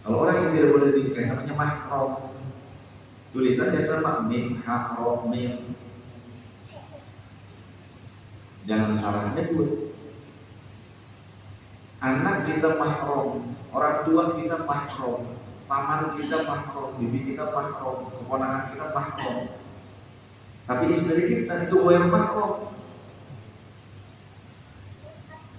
Kalau orang yang tidak boleh dinikahi namanya mahram. Tulisannya sama, mim haro mim. Jangan salah nyebut. Anak kita mahram, orang tua kita mahram, paman kita mahram, bibi kita mahram, keponakan kita mahram. Tapi istri kita itu yang mahram.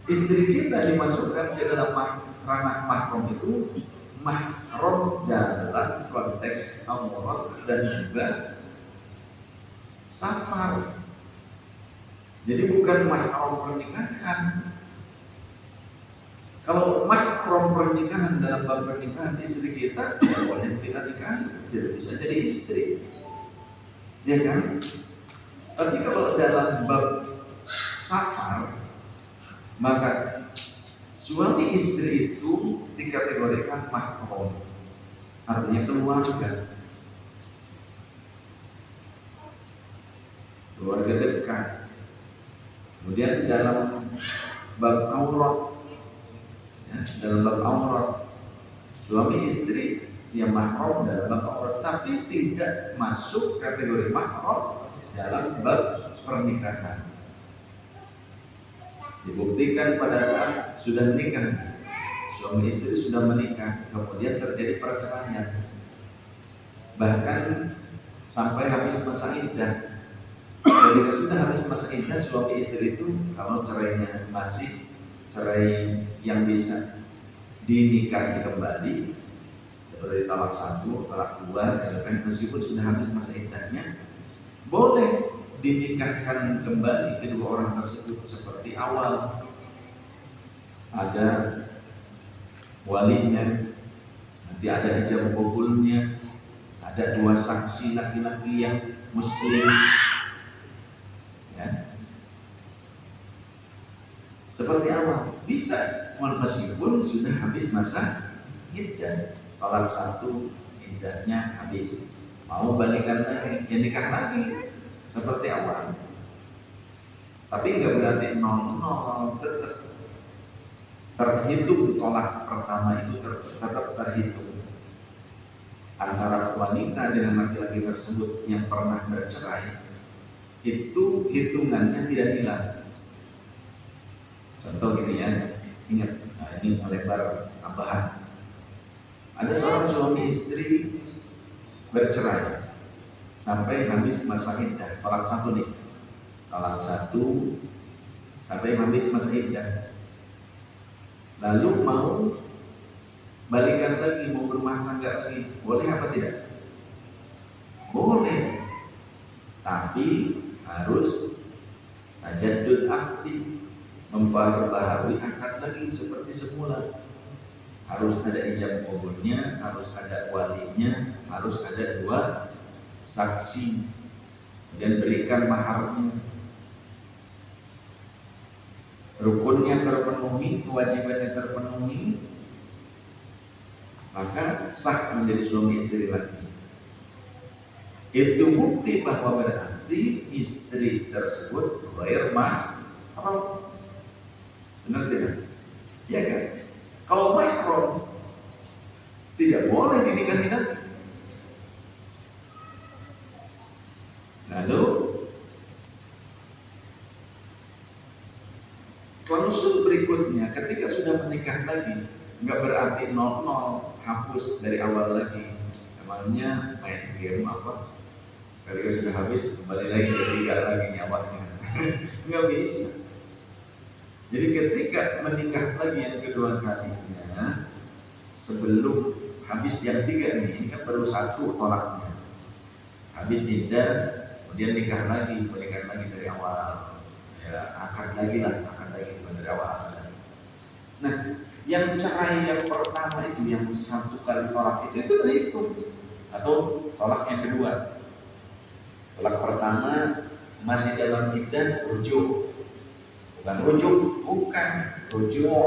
Istri kita dimasukkan ke dalam ranah mahram itu mahram dalam konteks aurat dan juga safar. Jadi bukan mahram pernikahan. Kalau mahram pernikahan dalam bab pernikahan istri kita, ya boleh kita nikahi, tidak bisa jadi istri, ya kan? Tapi kalau dalam bab safar, maka suami istri itu dikategorikan mahram, artinya keluarga dekat. Kemudian dalam bab aurat, dalam bab aurat, suami istri yang mahram dalam bab aurat, tapi tidak masuk kategori mahram dalam bab pernikahan. Dibuktikan pada saat sudah nikah, suami istri sudah menikah, kemudian terjadi perceraian, bahkan sampai habis masa iddah. Ketika sudah habis masa iddah, suami istri itu kalau cerainya masih cerai yang bisa dinikahi kembali, seperti talak 1, talak 2, meskipun sudah habis masa iddahnya, boleh dinikahkan kembali kedua orang tersebut seperti awal. Ada walinya, nanti ada ijab kabulnya, ada 2 saksi laki-laki yang muslim, ya. Seperti awal bisa, meskipun sudah habis masa iddah. Talak 1 iddahnya habis, mau balikan lagi, ya nikah lagi seperti awal. Tapi nggak berarti 0-0, tetap terhitung. Tolak pertama itu tetap terhitung. Antara wanita dengan laki-laki tersebut yang pernah bercerai, itu hitungannya tidak hilang. Contoh gini ya, ingat, ini melebar tambahan. Ada seorang suami istri bercerai sampai habis masa iddah, talak 1 nih, talak 1 sampai habis masa iddah, lalu mau balikan lagi, mau berumah tangga lagi, boleh apa tidak? Boleh, tapi harus tajaddud akdi, memperbaharui akad lagi seperti semula. Harus ada ijab kabulnya, harus ada walinya, harus ada 2 saksi, dan berikan maharnya. Rukunnya terpenuhi, kewajibannya terpenuhi, maka sah menjadi suami istri lagi. Itu bukti bahwa berarti istri tersebut ghair mahram. Benar tidak? Ya kan? Kalau mahram tidak boleh dinikahi lagi. Lalu klausul berikutnya, ketika sudah menikah lagi, nggak berarti 0-0, hapus dari awal lagi. Namanya main game apa? Ketika sudah habis kembali lagi ketiga lagi nyawanya. Nggak bisa. Jadi ketika menikah lagi yang kedua kalinya, sebelum habis yang 3 nih, ini kan baru 1 tolaknya, habis iddah, kemudian nikah lagi, menikah lagi dari awal, ya akad lagi bukan dari awal. Nah, yang cerai yang pertama itu, yang 1 kali tolak itu terhitung, atau tolak yang kedua. Tolak pertama masih dalam iddah, rujuk. Bukan rujuk,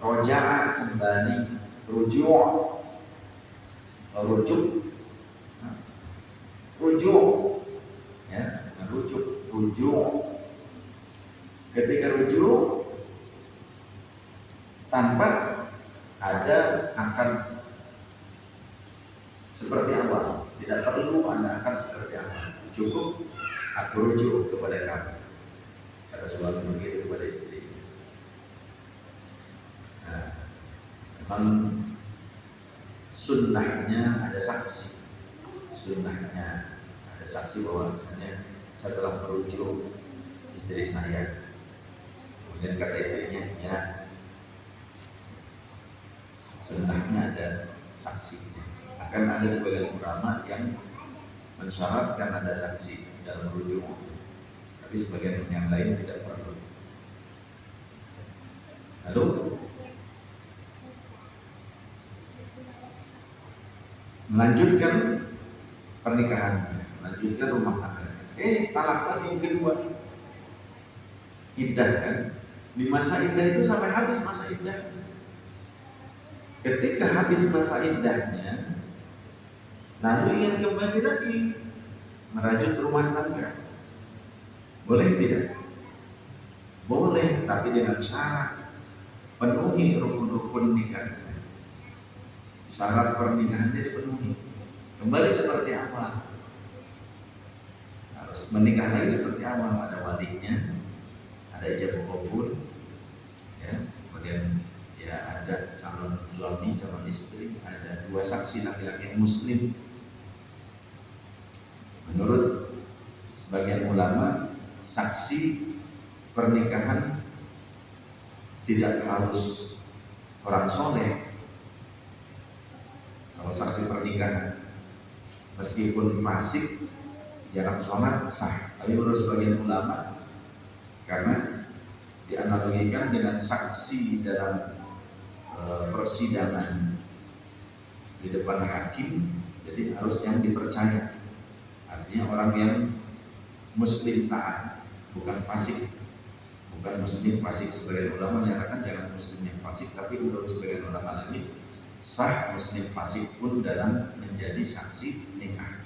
roja'a kembali, rujuk, ya, bukan rujuk. Ketika rujuk tanpa ada akan seperti awal, tidak perlu Anda akan seperti awal, cukup aku rujuk kepada kamu, kata suami begitu kepada istri. Nah, memang sunnahnya ada saksi, sunnahnya ada saksi bahwa misalnya saya telah merujuk istri saya, kemudian kata istrinya ya, sunnahnya ada saksi. Akan ada sebagian ulama yang mensyaratkan ada saksi dalam merujuk, tapi sebagian yang lain tidak perlu. Lalu melanjutkan pernikahan, melanjutkan rumah tangga. Talak lagi yang kedua, iddah kan? Di masa iddah itu sampai habis masa iddah. Ketika habis masa iddahnya, lalu ingin kembali lagi merajut rumah tangga, boleh tidak? Boleh, tapi dengan syarat penuhi rukun-rukun nikah. Syarat pernikahannya dipenuhi. Kembali seperti awal, harus menikah lagi seperti awal. Ada walinya, ada ijab kabul, ya, kemudian ya ada calon suami, calon istri, ada dua saksi laki-laki yang muslim. Menurut sebagian ulama, saksi pernikahan tidak harus orang soleh. Kalau saksi pernikahan meskipun fasik, jarang sholat, sah. Tapi menurut sebagian ulama, karena dianalogikan dengan saksi dalam persidangan di depan hakim, jadi harus yang dipercaya. Artinya orang yang muslim taat, bukan fasik. Bukan muslim fasik. Sebagian ulama menyatakan jangan muslim yang fasik, tapi menurut sebagian ulama lagi sah muslim fasik pun dalam menjadi saksi nikah.